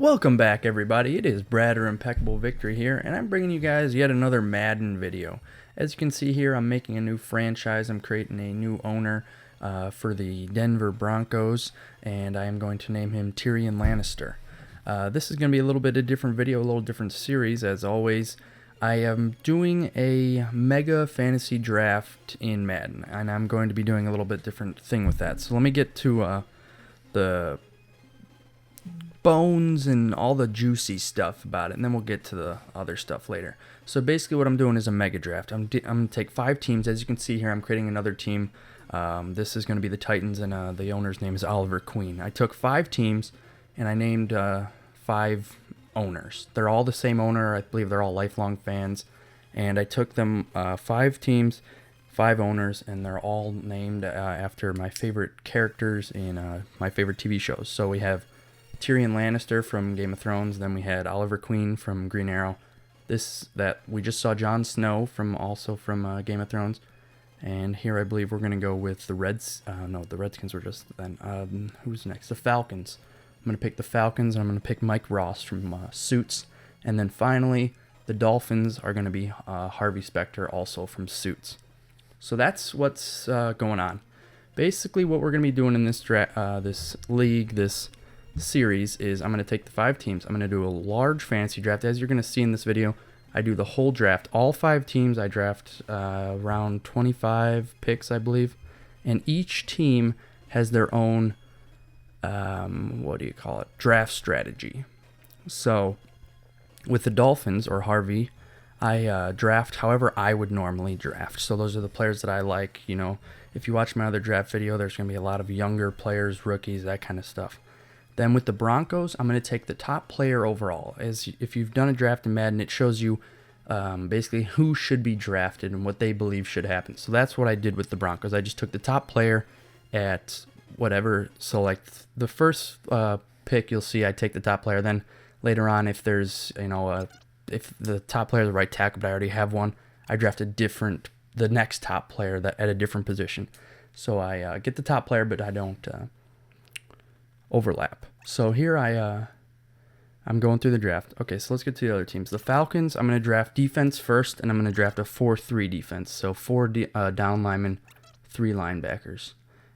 Welcome back, everybody. It is Brad or Impeccable Victory here, and I'm bringing you guys yet another Madden video. As you can see here, I'm making a new franchise. I'm creating a new owner for the Denver Broncos, and I am going to name him Tyrion Lannister. This is going to be a little bit of a different video, a little different series. As always, I am doing a mega fantasy draft in Madden, and I'm going to be doing a little bit different thing with that. So let me get to the bones and all the juicy stuff about it, and then we'll get to the other stuff later. So basically what I'm doing is a mega draft. I'm going to take 5 teams. As you can see here, I'm creating another team. This is going to be the Titans, and the owner's name is Oliver Queen. I took 5 teams, and I named 5 owners. They're all the same owner. I believe they're all lifelong fans. And I took them 5 teams, 5 owners, and they're all named after my favorite characters in my favorite TV shows. So we have Tyrion Lannister from Game of Thrones. Then we had Oliver Queen from Green Arrow. That we just saw Jon Snow from Game of Thrones. And here I believe we're gonna go with the the Redskins were just then. Who's next? The Falcons. I'm gonna pick the Falcons. And I'm gonna pick Mike Ross from Suits. And then finally, the Dolphins are gonna be Harvey Specter, also from Suits. So that's what's going on. Basically, what we're gonna be doing in this series is I'm going to take the 5 teams. I'm going to do a large fantasy draft. As you're going to see in this video, I do the whole draft. All 5 teams I draft around 25 picks, I believe. And each team has their own, draft strategy. So with the Dolphins, or Harvey, I draft however I would normally draft. So those are the players that I like. You know, if you watch my other draft video, there's going to be a lot of younger players, rookies, that kind of stuff. Then with the Broncos, I'm going to take the top player overall. As if you've done a draft in Madden, it shows you basically who should be drafted and what they believe should happen. So that's what I did with the Broncos. I just took the top player at whatever. So like the first pick, you'll see I take the top player. Then later on, if there's if the top player is the right tackle, but I already have one, I draft the next top player that at a different position. So I get the top player, but I don't overlap. So here I'm going through the draft. Okay, so let's get to the other teams. The Falcons, I'm going to draft defense first, and I'm going to draft a 4-3 defense. So 4 down linemen, 3 linebackers.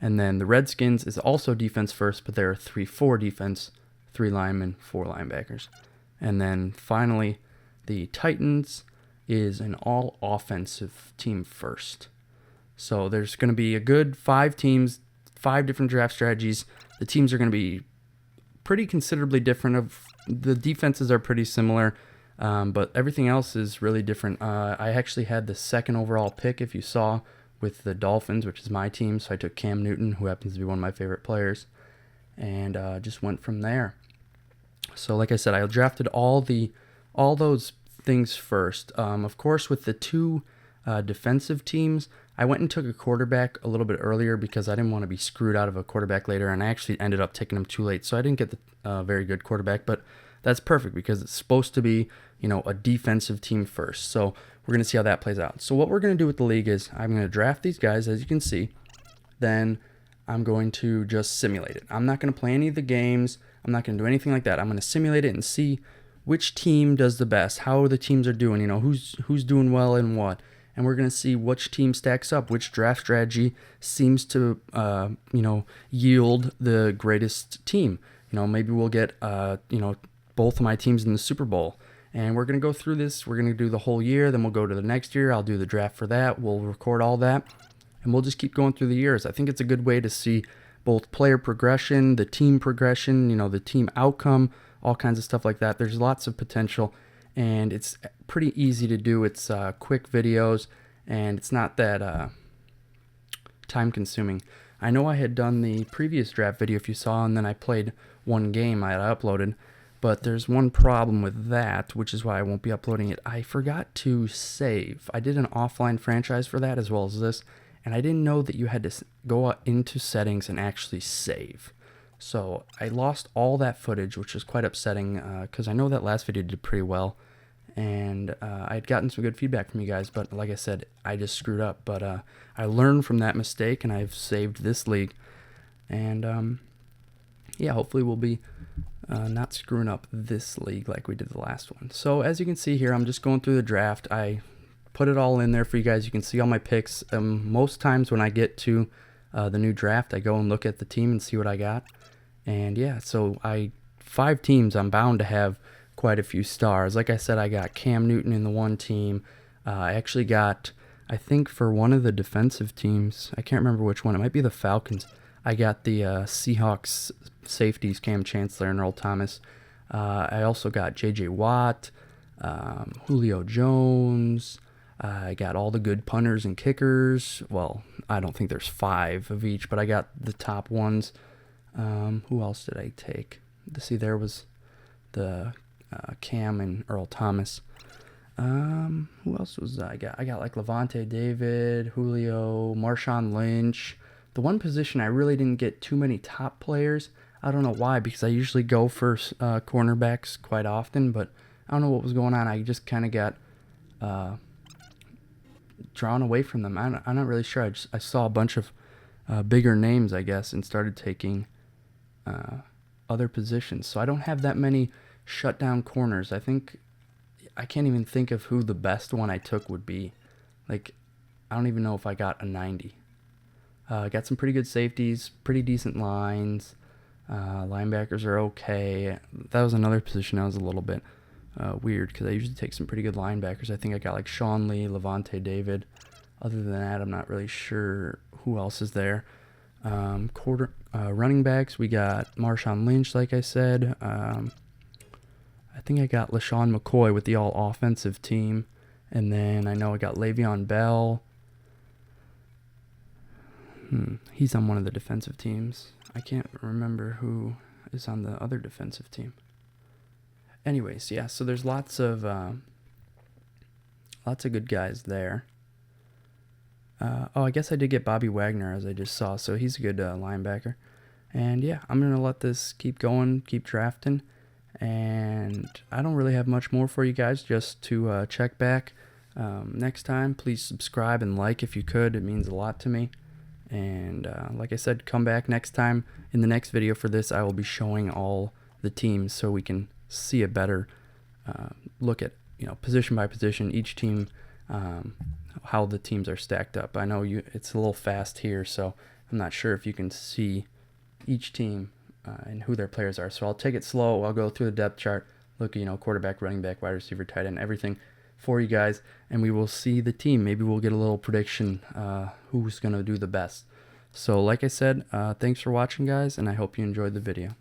And then the Redskins is also defense first, but they're 3-4 defense, 3 linemen, 4 linebackers. And then finally, the Titans is an all offensive team first. So there's going to be a good 5 teams, 5 different draft strategies. The teams are going to be pretty considerably different. The defenses are pretty similar, but everything else is really different. I actually had the 2nd overall pick, if you saw, with the Dolphins, which is my team. So I took Cam Newton, who happens to be one of my favorite players, and just went from there. So like I said, I drafted all those things first. Of course, with the 2 defensive teams, I went and took a quarterback a little bit earlier because I didn't want to be screwed out of a quarterback later, and I actually ended up taking him too late, so I didn't get the very good quarterback, but that's perfect because it's supposed to be, a defensive team first. So we're going to see how that plays out. So what we're going to do with the league is I'm going to draft these guys, as you can see, then I'm going to just simulate it. I'm not going to play any of the games. I'm not going to do anything like that. I'm going to simulate it and see which team does the best, how the teams are doing, who's doing well and what. And we're going to see which team stacks up, which draft strategy seems to, yield the greatest team. Maybe we'll get, both of my teams in the Super Bowl. And we're going to go through this. We're going to do the whole year. Then we'll go to the next year. I'll do the draft for that. We'll record all that. And we'll just keep going through the years. I think it's a good way to see both player progression, the team progression, the team outcome, all kinds of stuff like that. There's lots of potential. And it's pretty easy to do. It's quick videos, and it's not that time consuming. I know I had done the previous draft video, if you saw, and then I played one game I had uploaded, but there's one problem with that, which is why I won't be uploading it. I forgot to save. I did an offline franchise for that as well as this, and I didn't know that you had to go into settings and actually save. So I lost all that footage, which was quite upsetting because I know that last video did pretty well. And I'd gotten some good feedback from you guys, but like I said, I just screwed up. But I learned from that mistake, and I've saved this league. And yeah, hopefully we'll be not screwing up this league like we did the last one. So as you can see here, I'm just going through the draft. I put it all in there for you guys. You can see all my picks. Most times when I get to the new draft, I go and look at the team and see what I got. And yeah, so 5 teams, I'm bound to have quite a few stars. Like I said, I got Cam Newton in the one team. I actually got, I think for one of the defensive teams, I can't remember which one, it might be the Falcons, I got the Seahawks safeties, Cam Chancellor and Earl Thomas. I also got J.J. Watt, Julio Jones. I got all the good punters and kickers. Well, I don't think there's 5 of each, but I got the top ones. Who else did I take? See, there was the Cam and Earl Thomas. Who else was I got? I got like Levante David, Julio, Marshawn Lynch. The one position I really didn't get too many top players. I don't know why, because I usually go for cornerbacks quite often, but I don't know what was going on. I just kind of got drawn away from them. I'm not really sure. I saw a bunch of bigger names, I guess, and started taking other positions. So I don't have that many shutdown corners. I can't even think of who the best one I took would be. Like, I don't even know if I got a 90. I got some pretty good safeties, pretty decent lines. Linebackers are okay. That was another position that was a little bit weird, because I usually take some pretty good linebackers. I think I got like Sean Lee, Levante David. Other than that, I'm not really sure who else is there. Running backs, we got Marshawn Lynch, like I said. I think I got LaShawn McCoy with the all-offensive team. And then I know I got Le'Veon Bell. He's on one of the defensive teams. I can't remember who is on the other defensive team. Anyways, yeah, so there's lots of good guys there. I guess I did get Bobby Wagner, as I just saw, so he's a good linebacker. And yeah, I'm going to let this keep going, keep drafting. And I don't really have much more for you guys, just to check back next time. Please subscribe and like if you could. It means a lot to me. And like I said, come back next time. In the next video for this, I will be showing all the teams so we can see a better look at, position by position, each team, how the teams are stacked up. I know it's a little fast here, so I'm not sure if you can see each team and who their players are. So I'll take it slow. I'll go through the depth chart, look at, quarterback, running back, wide receiver, tight end, everything for you guys, and we will see the team. Maybe we'll get a little prediction who's going to do the best. So like I said, thanks for watching, guys, and I hope you enjoyed the video.